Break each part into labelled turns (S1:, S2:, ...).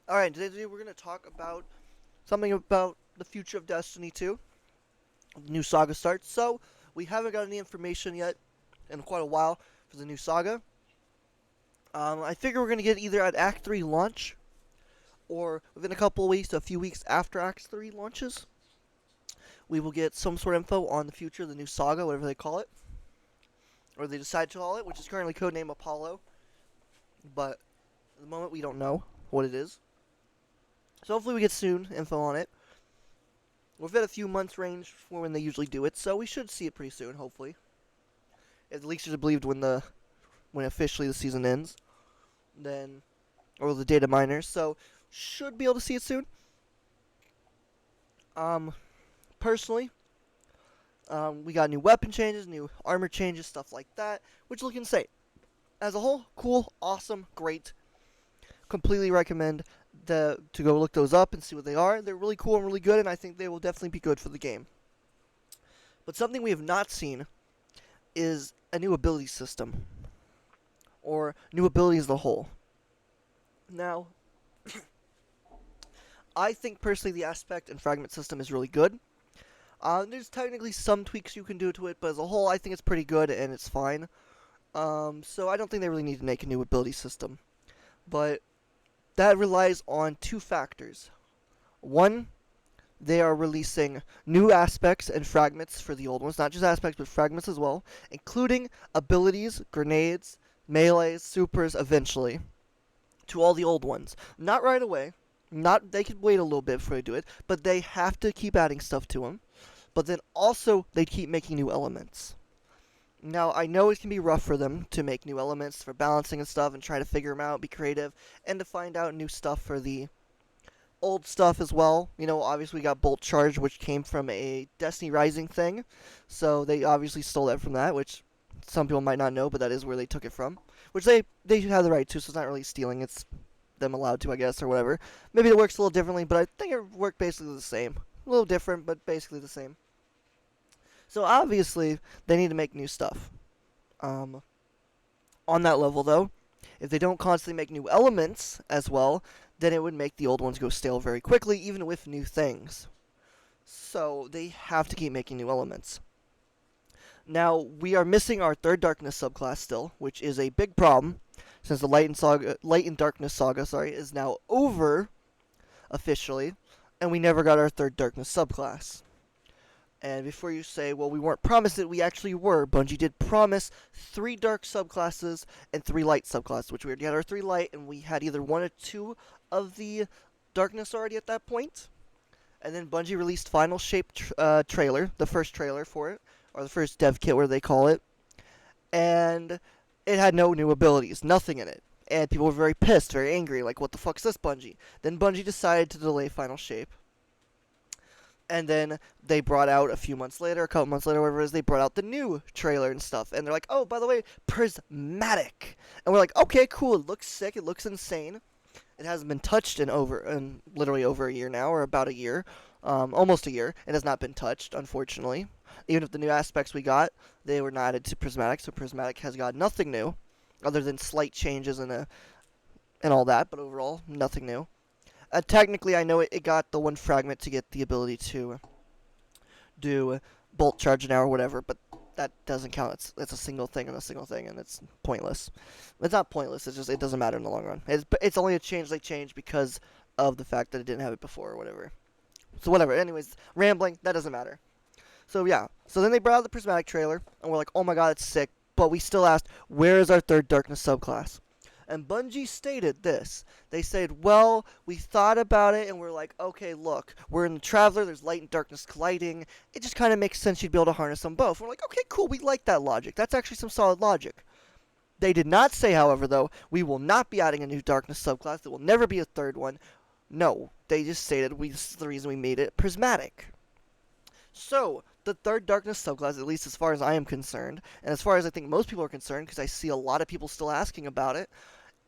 S1: Alright, today we're going to talk about something about the future of Destiny 2. The new saga starts. So, we haven't got any information yet in quite a while for the new saga. I figure we're going to get either at Act 3 launch or within a couple of weeks, a few weeks after Act 3 launches. We will get some sort of info on the future of the new saga, whatever they call it. Or they decide to call it, which is currently codename Apollo. But at the moment, we don't know what it is. So hopefully we get soon info on it. Within a few months range for when they usually do it, so we should see it pretty soon, hopefully. At least it's believed when officially the season ends, then or the data miners. So should be able to see it soon. Um, Personally, we got new weapon changes, new armor changes, stuff like that, which look insane. As a whole, cool, awesome, great. Completely recommend to go look those up and see what they are. They're really cool and really good, and I think they will definitely be good for the game. But something we have not seen is a new ability system, or new abilities as a whole. Now, I think personally the aspect and fragment system is really good. There's technically some tweaks you can do to it, but as a whole, I think it's pretty good and it's fine. So I don't think they really need to make a new ability system. But that relies on two factors. One, they are releasing new aspects and fragments for the old ones, not just aspects, but fragments as well, including abilities, grenades, melees, supers, eventually, to all the old ones. Not right away. Not they could wait a little bit before they do it, but they have to keep adding stuff to them. But then also they keep making new elements. Now I know it can be rough for them to make new elements for balancing and stuff, and try to figure them out, be creative, and to find out new stuff for the old stuff as well. You know, obviously we got Bolt Charge, which came from a Destiny Rising thing, so they obviously stole that from that, which some people might not know, but that is where they took it from. Which they have the right to, so it's not really stealing. It's them allowed to, I guess, or whatever. Maybe it works a little differently, but I think it worked basically the same. A little different, but basically the same. So obviously they need to make new stuff. Um, on that level, though, if they don't constantly make new elements as well, then it would make the old ones go stale very quickly, even with new things. So they have to keep making new elements. Now, we are missing our third darkness subclass still, which is a big problem, since the Light and Darkness saga, is now over officially, and we never got our third darkness subclass. And before you say, well, we weren't promised it, we actually were. Bungie did promise 3 dark subclasses and 3 light subclasses, which we already had our 3 light, and we had either 1 or 2 of the darkness already at that point. And then Bungie released Final Shape trailer, the first trailer for it, or the first dev kit, where they call it. And it had no new abilities, nothing in it. And people were very pissed, very angry, like, what the fuck's this, Bungie? Then Bungie decided to delay Final Shape. And then they brought out a few months later, a couple months later, whatever it is, they brought out the new trailer and stuff. And they're like, oh, by the way, prismatic. And we're like, okay, cool, it looks sick, it looks insane. It hasn't been touched in literally over a year now, or about a year. Almost a year. It has not been touched, unfortunately. Even if the new aspects we got, they were not added to prismatic, so prismatic has got nothing new, other than slight changes and all that, but overall, nothing new. Technically, I know it got the one fragment to get the ability to do bolt charge an hour or whatever, but that doesn't count. It's a single thing and a single thing, and it's pointless. It's not pointless. It's just it doesn't matter in the long run. It's only a change they changed because of the fact that it didn't have it before or whatever. So whatever. Anyways, rambling. That doesn't matter. So yeah. So then they brought out the prismatic trailer, and we're like, oh my god, it's sick. But we still asked, where is our third darkness subclass? And Bungie stated this. They said, well, we thought about it, and we're like, okay, look, we're in the Traveler, there's light and darkness colliding. It just kind of makes sense you'd be able to harness them both. We're like, okay, cool, we like that logic. That's actually some solid logic. They did not say, however, though, we will not be adding a new darkness subclass. There will never be a third one. No, they just stated this is the reason we made it prismatic. So, the third darkness subclass, at least as far as I am concerned, and as far as I think most people are concerned, because I see a lot of people still asking about it,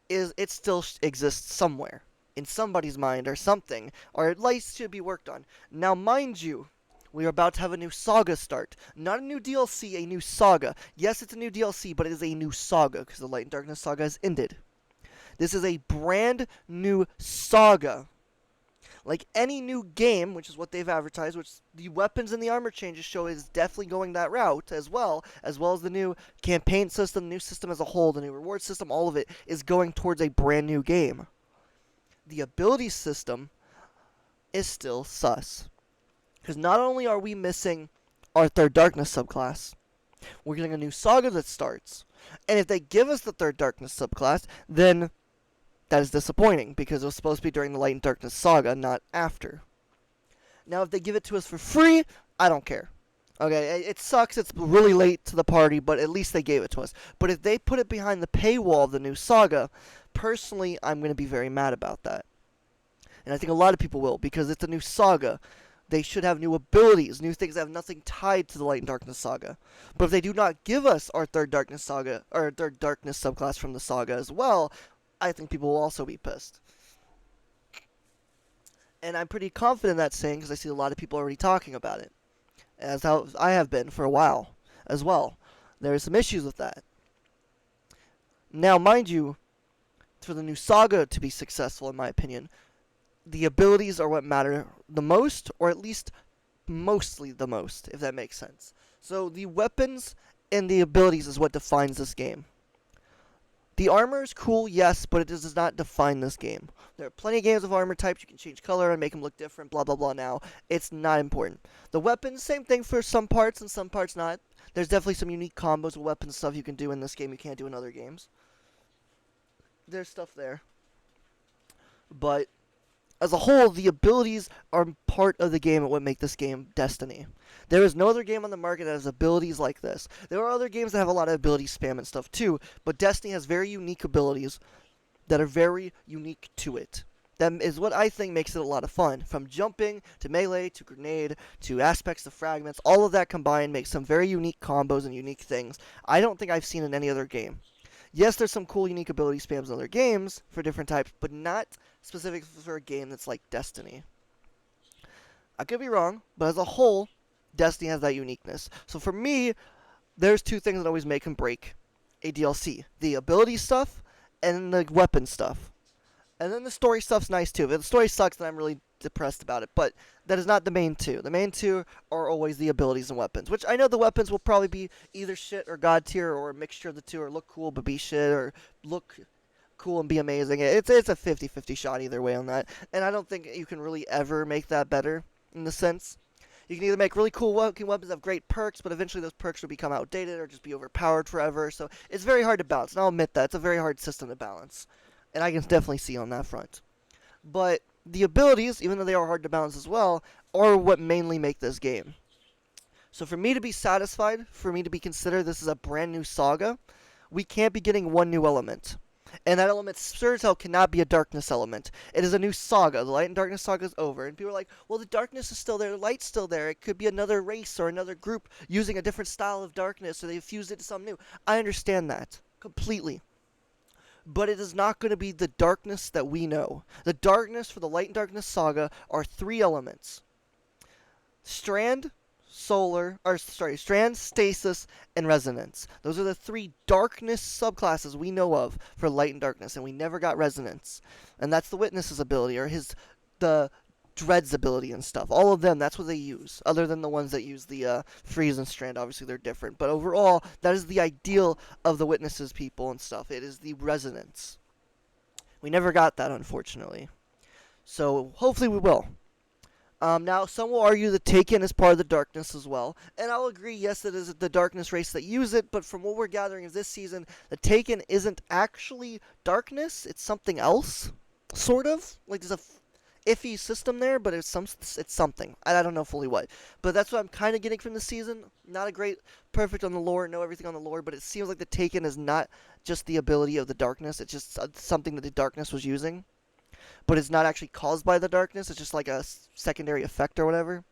S1: is it still exists somewhere in somebody's mind or something, or at least should be worked on. Now, mind you, we are about to have a new saga start. Not a new DLC, a new saga. Yes, it's a new DLC, but it is a new saga because the Light and Darkness saga has ended. This is a brand new saga. Like any new game, which is what they've advertised, which the weapons and the armor changes show is definitely going that route as well as the new campaign system, the new system as a whole, the new reward system, all of it is going towards a brand new game. The ability system is still sus. Because not only are we missing our Third Darkness subclass, we're getting a new saga that starts. And if they give us the Third Darkness subclass, then that is disappointing, because it was supposed to be during the Light and Darkness saga, not after. Now, if they give it to us for free, I don't care. Okay, it sucks, it's really late to the party, but at least they gave it to us. But if they put it behind the paywall of the new saga, personally, I'm going to be very mad about that. And I think a lot of people will, because it's a new saga. They should have new abilities, new things that have nothing tied to the Light and Darkness saga. But if they do not give us our Third Darkness saga, or Third Darkness subclass from the saga as well, I think people will also be pissed. And I'm pretty confident in that saying because I see a lot of people already talking about it, as how I have been for a while as well. There are some issues with that. Now, mind you, for the new saga to be successful, in my opinion, the abilities are what matter the most, or at least mostly the most, if that makes sense. So the weapons and the abilities is what defines this game. The armor is cool, yes, but it does not define this game. There are plenty of games of armor types. You can change color and make them look different, blah, blah, blah now. It's not important. The weapons, same thing for some parts and some parts not. There's definitely some unique combos of weapons and stuff you can do in this game you can't do in other games. There's stuff there. But as a whole, the abilities are part of the game and what make this game Destiny. There is no other game on the market that has abilities like this. There are other games that have a lot of ability spam and stuff too, but Destiny has very unique abilities that are very unique to it. That is what I think makes it a lot of fun. From jumping, to melee, to grenade, to aspects to fragments, all of that combined makes some very unique combos and unique things I don't think I've seen in any other game. Yes, there's some cool unique ability spams in other games for different types, but not specific for a game that's like Destiny. I could be wrong, but as a whole, Destiny has that uniqueness. So for me, there's two things that always make and break a DLC. The ability stuff and the weapon stuff. And then the story stuff's nice too. If the story sucks, then I'm really depressed about it. But that is not the main two. The main two are always the abilities and weapons. Which I know the weapons will probably be either shit or god tier or a mixture of the two, or look cool but be shit, or look cool and be amazing. It's a 50-50 shot either way on that. And I don't think you can really ever make that better in the sense. You can either make really cool weapons that have great perks, but eventually those perks will become outdated or just be overpowered forever. So it's very hard to balance. And I'll admit that. It's a very hard system to balance. And I can definitely see on that front. But the abilities, even though they are hard to balance as well, are what mainly make this game. So for me to be satisfied, for me to be considered this is a brand new saga, we can't be getting one new element. And that element sure as hell cannot be a darkness element. It is a new saga. The Light and Darkness saga is over. And people are like, well, the darkness is still there. The light's still there. It could be another race or another group using a different style of darkness, or they've fused it to something new. I understand that completely. But it is not going to be the darkness that we know. The darkness for the Light and Darkness saga are three elements. Strand, stasis, and resonance. Those are the three darkness subclasses we know of for Light and Darkness, and we never got resonance. And that's the Witness's ability, or the Dread's ability and stuff. All of them, that's what they use. Other than the ones that use the freeze and strand, obviously they're different. But overall, that is the ideal of the Witnesses people and stuff. It is the resonance. We never got that, unfortunately. So hopefully we will. Now, some will argue the Taken is part of the darkness as well, and I'll agree, yes, it is the darkness race that use it, but from what we're gathering is this season, the Taken isn't actually darkness, it's something else, sort of. Like, there's a iffy system there, but it's something. I don't know fully what, but that's what I'm kind of getting from the season. Not a great, perfect on the lore, know everything on the lore, but it seems like the Taken is not just the ability of the darkness, it's just something that the darkness was using. But it's not actually caused by the darkness. It's just like a secondary effect or whatever.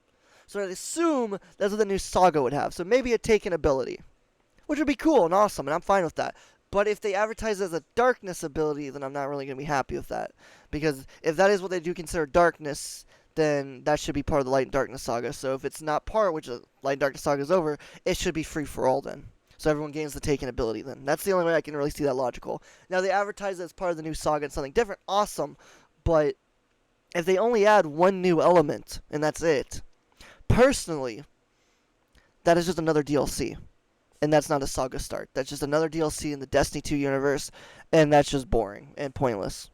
S1: So I'd assume that's what the new saga would have. So maybe a Taken ability, which would be cool and awesome, and I'm fine with that. But if they advertise it as a darkness ability, then I'm not really going to be happy with that. Because if that is what they do consider darkness, then that should be part of the Light and Darkness saga. So if it's not part, which the Light and Darkness saga is over, it should be free for all then. So everyone gains the Taken ability then. That's the only way I can really see that logical. Now, they advertise it as part of the new saga and something different. Awesome. But if they only add one new element, and that's it, personally, that is just another DLC. And that's not a saga start. That's just another DLC in the Destiny 2 universe, and that's just boring and pointless.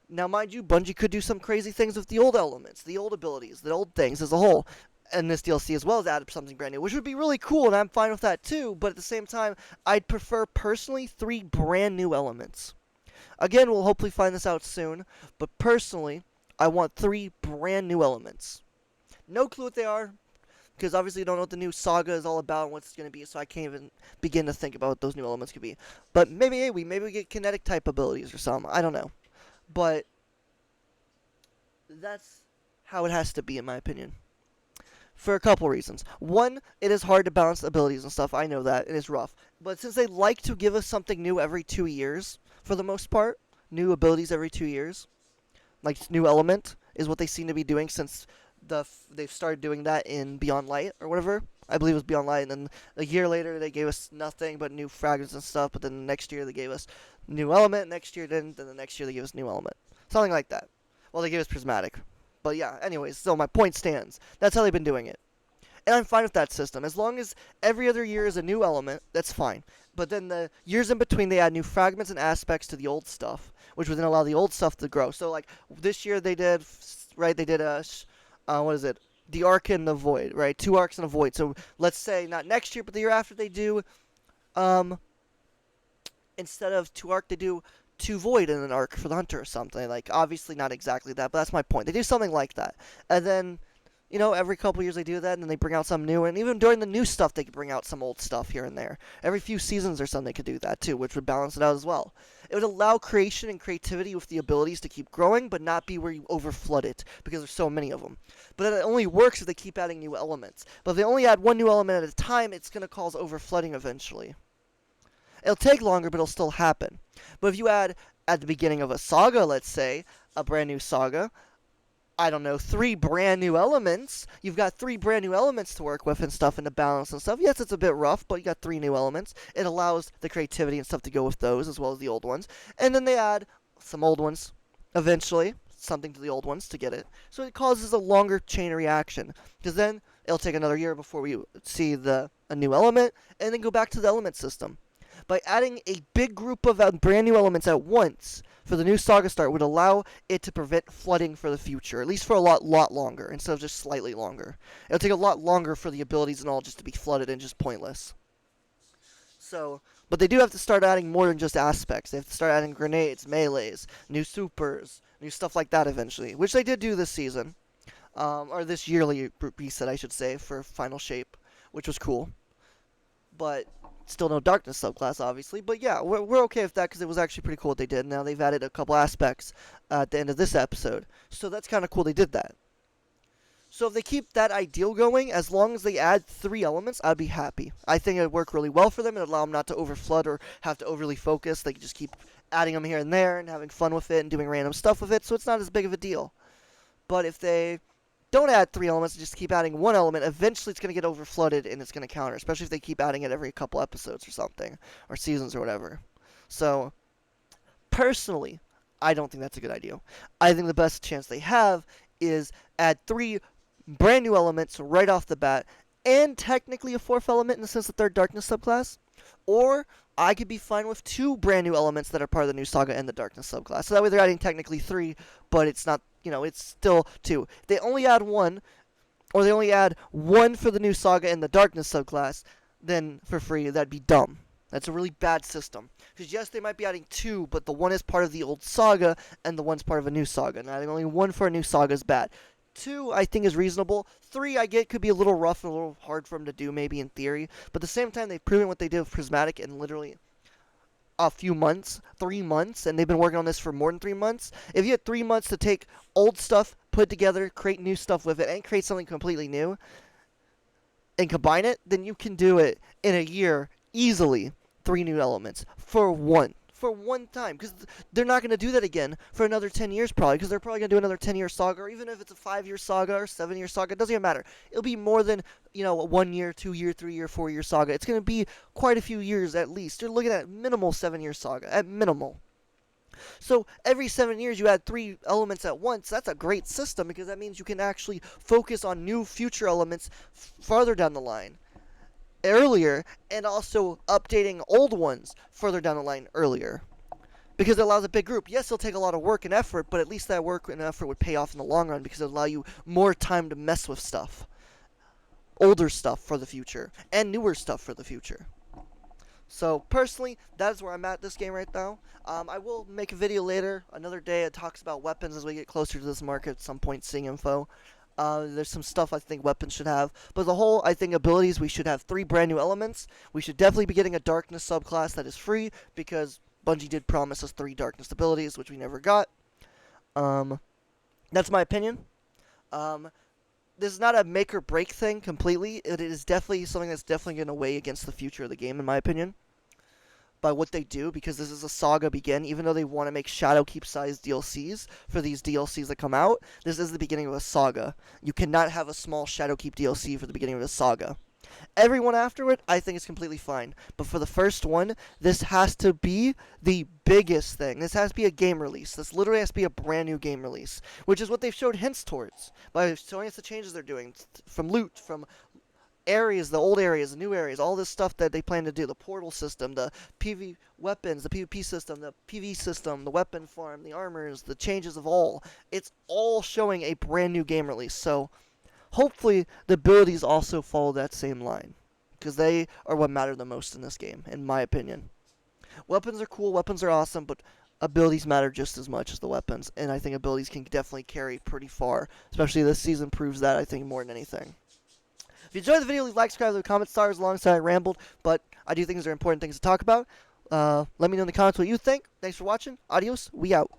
S1: Now, mind you, Bungie could do some crazy things with the old elements, the old abilities, the old things as a whole, and this DLC as well as add something brand new, which would be really cool, and I'm fine with that too, but at the same time, I'd prefer, personally, 3 brand new elements. Again, we'll hopefully find this out soon, but personally, I want 3 brand new elements. No clue what they are, because obviously you don't know what the new saga is all about and what it's going to be, so I can't even begin to think about what those new elements could be. But maybe we get kinetic type abilities or something, I don't know. But that's how it has to be, in my opinion. For a couple reasons. One, it is hard to balance abilities and stuff. I know that. It is rough. But since they like to give us something new every 2 years, for the most part, new abilities every 2 years, like new element, is what they seem to be doing since they've started doing that in Beyond Light or whatever. I believe it was Beyond Light, and then a year later they gave us nothing but new fragments and stuff, but then the next year they gave us new element, next year didn't, then the next year they gave us new element. Something like that. Well, they gave us prismatic. But yeah, anyways, so my point stands. That's how they've been doing it. And I'm fine with that system. As long as every other year is a new element, that's fine. But then the years in between, they add new fragments and aspects to the old stuff, which would then allow the old stuff to grow. So, like, this year they did, right, they did what is it? The Arc and the Void, right? 2 arcs and a Void. So let's say not next year, but the year after they do, instead of 2 arc, they do 2 Void and an arc for the Hunter or something. Like, obviously not exactly that, but that's my point. They do something like that. And then, you know, every couple years they do that, and then they bring out some new. And even during the new stuff, they could bring out some old stuff here and there. Every few seasons or something, they could do that too, which would balance it out as well. It would allow creation and creativity with the abilities to keep growing, but not be where you overflood it, because there's so many of them. But it only works if they keep adding new elements. But if they only add one new element at a time, it's going to cause overflooding eventually. It'll take longer, but it'll still happen. But if you add, at the beginning of a saga, let's say, a brand new saga, I don't know, 3 brand new elements. You've got 3 brand new elements to work with and stuff, and to balance and stuff. Yes, it's a bit rough, but you got 3 new elements. It allows the creativity and stuff to go with those, as well as the old ones. And then they add some old ones, eventually, something to the old ones to get it. So it causes a longer chain reaction, because then it'll take another year before we see a new element, and then go back to the element system. By adding a big group of brand new elements at once for the new saga start would allow it to prevent flooding for the future, at least for a lot longer, instead of just slightly longer. It'll take a lot longer for the abilities and all just to be flooded and just pointless. So, but they do have to start adding more than just aspects. They have to start adding grenades, melees, new supers, new stuff like that eventually, which they did do this season, or this yearly reset, I should say, for Final Shape, which was cool. But still no darkness subclass, obviously. But yeah, we're okay with that because it was actually pretty cool what they did. Now they've added a couple aspects at the end of this episode. So that's kind of cool they did that. So if they keep that ideal going, as long as they add 3 elements, I'd be happy. I think it would work really well for them. It would allow them not to overflood or have to overly focus. They could just keep adding them here and there and having fun with it and doing random stuff with it, so it's not as big of a deal. But if they don't add 3 elements, just keep adding 1 element, eventually it's going to get overflooded and it's going to counter, especially if they keep adding it every couple episodes or something, or seasons or whatever. So, personally, I don't think that's a good idea. I think the best chance they have is add 3 brand new elements right off the bat, and technically a 4th element in the sense that they're darkness subclass, or I could be fine with 2 brand new elements that are part of the new saga and the darkness subclass. So that way they're adding technically 3, but it's not, you know, it's still 2. If they only add 1, or they only add 1 for the new saga and the darkness subclass, then for free, that'd be dumb. That's a really bad system. Because yes, they might be adding 2, but the 1 is part of the old saga, and the 1's part of a new saga. And adding only 1 for a new saga is bad. 2, I think, is reasonable. 3, I get, could be a little rough and a little hard for them to do, maybe in theory. But at the same time, they've proven what they did with Prismatic in literally a few months, 3 months, and they've been working on this for more than 3 months. If you had 3 months to take old stuff, put it together, create new stuff with it, and create something completely new, and combine it, then you can do it in a year, easily, 3 new elements, for for one time, because they're not going to do that again for another 10 years probably, because they're probably going to do another 10-year saga, or even if it's a 5-year saga or 7-year saga, it doesn't even matter. It'll be more than, a 1-year, 2-year, 3-year, 4-year saga. It's going to be quite a few years at least. You're looking at minimal 7-year saga, at minimal. So every 7 years you add 3 elements at once. That's a great system, because that means you can actually focus on new future elements farther down the line earlier, and also updating old ones further down the line earlier. Because it allows a big group. Yes, it'll take a lot of work and effort, but at least that work and effort would pay off in the long run, because it'll allow you more time to mess with stuff. Older stuff for the future, and newer stuff for the future. So, personally, that is where I'm at this game right now. I will make a video later, another day, that talks about weapons as we get closer to this market at some point, seeing info. There's some stuff I think weapons should have. But as a whole, I think abilities, we should have 3 brand new elements. We should definitely be getting a darkness subclass that is free, because Bungie did promise us 3 darkness abilities, which we never got. That's my opinion. This is not a make or break thing completely. It is definitely something that's definitely going to weigh against the future of the game, in my opinion, by what they do, because this is a saga begin. Even though they want to make Shadowkeep sized DLCs for these DLCs that come out, this is the beginning of a saga. You cannot have a small Shadowkeep DLC for the beginning of a saga. Everyone after it, I think, is completely fine. But for the first one, this has to be the biggest thing. This has to be a game release. This literally has to be a brand new game release, which is what they've showed hints towards by showing us the changes they're doing from loot, from areas, the old areas, the new areas, all this stuff that they plan to do, the portal system, the PV weapons, the PvP system, the PV system, the weapon farm, the armors, the changes of all. It's all showing a brand new game release. So hopefully the abilities also follow that same line, because they are what matter the most in this game, in my opinion. Weapons are cool, weapons are awesome, but abilities matter just as much as the weapons, and I think abilities can definitely carry pretty far, especially this season proves that, I think, more than anything. If you enjoyed the video, leave a like, subscribe, leave a comment, stars alongside I rambled, but I do think these are important things to talk about. Let me know in the comments what you think. Thanks for watching. Adios. We out.